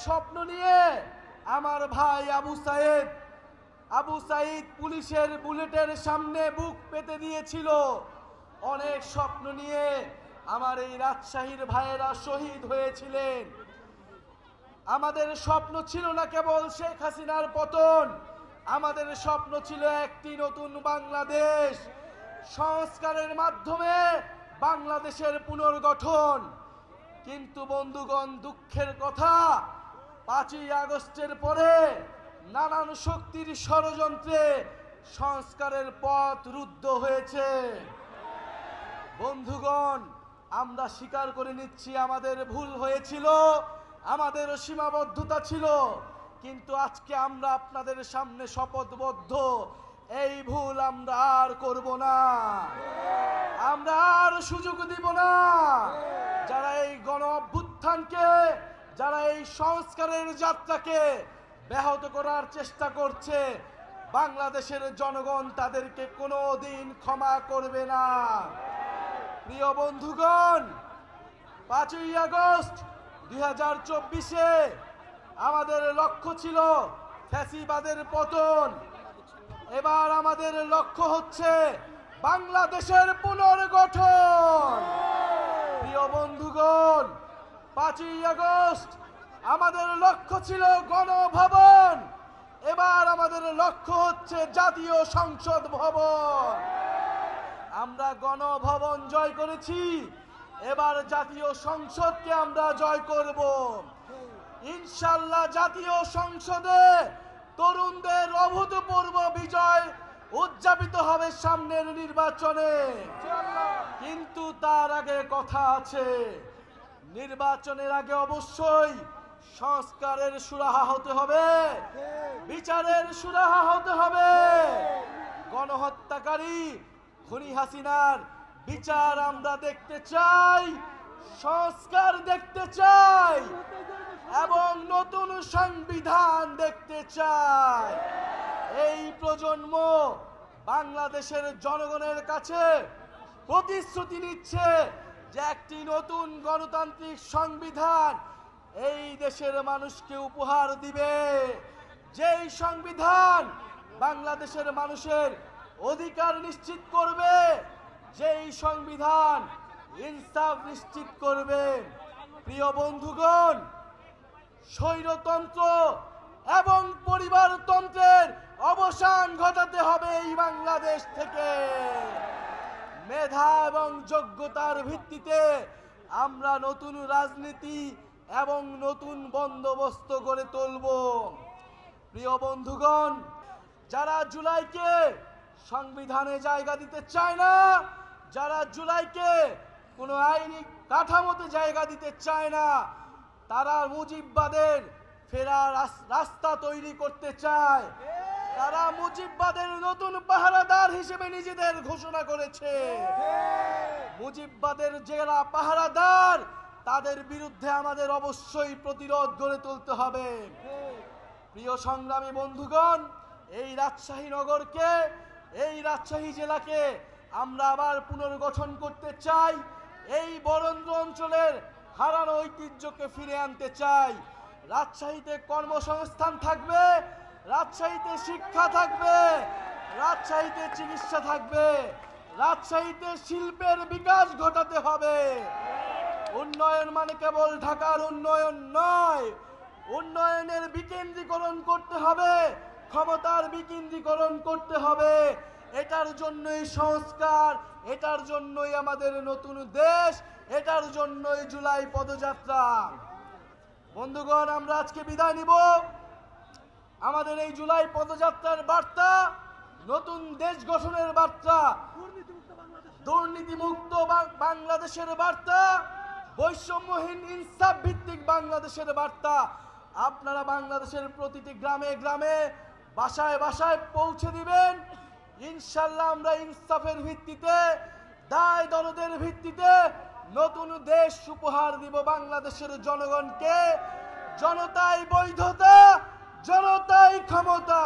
স্বপ্ন নিয়ে আমার ভাই আবু সাইদ পুলিশের বুলেটের সামনে বুক পেতে দিয়েছিল। অনেক স্বপ্ন নিয়ে আমার এই রাজশাহীর ভাইয়েরা শহীদ হয়েছিলেন। আমাদের স্বপ্ন ছিল না কেবল শেখ হাসিনার পতন, আমাদের স্বপ্ন ছিল একটি নতুন বাংলাদেশ, সংস্কারের মাধ্যমে বাংলাদেশের পুনর্গঠন। কিন্তু বন্ধুগণ, দুঃখের কথা, 5ই আগস্টের পরে নানান শক্তির ষড়যন্ত্রে সংস্কারের পথ রুদ্ধ হয়েছে। বন্ধুগণ, আমরা স্বীকার করে নিচ্ছি আমাদের ভুল হয়েছিল, আমাদের সীমাবদ্ধতা ছিল, কিন্তু আজকে আমরা আপনাদের সামনে শপথবদ্ধ, এই ভুল আমরা আর করব না, আমরা আর সুযোগ দিব না। যারা এই গণ অভ্যুত্থানকে, যারা এই সংস্কারের যাত্রাকে ব্যাহত করার চেষ্টা করছে, বাংলাদেশের জনগণ তাদেরকে কোনোদিন ক্ষমা করবে না। প্রিয় বন্ধুগণ, 5ই আগস্ট 2024-এ আমাদের লক্ষ্য ছিল ফ্যাসিবাদের পতন। এবার আমাদের লক্ষ্য হচ্ছে বাংলাদেশের পুনর্গঠন। প্রিয় বন্ধুগণ, 5ই আগস্ট আমাদের লক্ষ্য ছিল গণভবন, এবার আমাদের লক্ষ্য হচ্ছে জাতীয় সংসদ ভবন। আমরা গণভবন জয় করেছি, এবার জাতীয় সংসদকে আমরা জয় করব। ইনশাআল্লাহ জাতীয় সংসদে তরুণদের অভূতপূর্ব বিজয় উদযাপিত হবে সামনের নির্বাচনে। কিন্তু তার আগে কথা আছে, নির্বাচনের আগে অবশ্যই সংস্কারের সুরাহা হতে হবে, বিচারের সুরাহা হতে হবে। গণহত্যাকারী খুনি হাসিনার বিচার আমরা দেখতে চাই, সংস্কার দেখতে চাই এবং নতুন সংবিধান দেখতে চাই। এই প্রজন্ম বাংলাদেশের জনগণের কাছে প্রতিশ্রুতি নিচ্ছে যে একটি নতুন গণতান্ত্রিক সংবিধান এই দেশের মানুষকে উপহার দিবে, যেই সংবিধান বাংলাদেশের মানুষের অধিকার নিশ্চিত করবে, যেই সংবিধান ইনসাফ নিশ্চিত করবে। প্রিয় বন্ধুগণ, স্বৈরতন্ত্র এবং পরিবারতন্ত্রের অবসান ঘটাতে হবে এই বাংলাদেশ থেকে। মেধা এবং যোগ্যতার ভিত্তিতে আমরা নতুন রাজনীতি এবং নতুন বন্দোবস্ত গড়ে তুলব। প্রিয় বন্ধুগণ, যারা জুলাইকে সংবিধানে জায়গা দিতে চায় না, যারা জুলাইকে কোনো আইনি কাঠামোতে জায়গা দিতে চায় না, তারা মুজিববাদের ফেরার রাস্তা তৈরি করতে চায়। তারা মুজিববাদের নতুন পাহারাদার হিসেবে নিজেদের ঘোষণা করেছে। মুজিববাদের যারা পাহারাদার, তাদের বিরুদ্ধে আমাদের অবশ্যই প্রতিরোধ গড়ে তুলতে হবে। প্রিয় সংগ্রামী বন্ধুগণ, এই রাজশাহী নগরকে, এই রাজশাহী জেলাকে আমরা আবার পুনর্গঠন করতে চাই। এই বরেন্দ্র অঞ্চলের হারানো ঐতিহ্যকে ফিরে আনতে চাই। রাজশাহীতে কর্মসংস্থান থাকবে, রাজশাহীতে শিক্ষা থাকবে, রাজশাহীতে চিকিৎসা থাকবে, রাজশাহীতে শিল্পের বিকাশ ঘটাতে হবে। উন্নয়ন মানে কেবল ঢাকার উন্নয়ন নয়, উন্নয়নের বিকেন্দ্রীকরণ করতে হবে, ক্ষমতার বিকেন্দ্রীকরণ করতে হবে। এটার জন্যই সংস্কার, এটার জন্যই আমাদের নতুন দেশ, এটার জন্যই জুলাই পদযাত্রা। বন্ধুগণ, আমরা আজকে বিদায় নিব। আমাদের এই জুলাই পদযাত্রার বার্তা নতুন দেশ গঠনের বার্তা, দুর্নীতিমুক্ত বাংলাদেশের বার্তা, বৈষম্যহীন ইনসাফ ভিত্তিক বাংলাদেশের বার্তা। আপনারা বাংলাদেশের প্রতিটি গ্রামে গ্রামে, বাসায় বাসায় পৌঁছে দিবেন। ইনশাআল্লাহ আমরা ইনসাফের ভিত্তিতে, দায় দরদের ভিত্তিতে নতুন দেশ উপহার দিব বাংলাদেশের জনগণকে। জনতাই বৈধতা, জনতাই ক্ষমতা।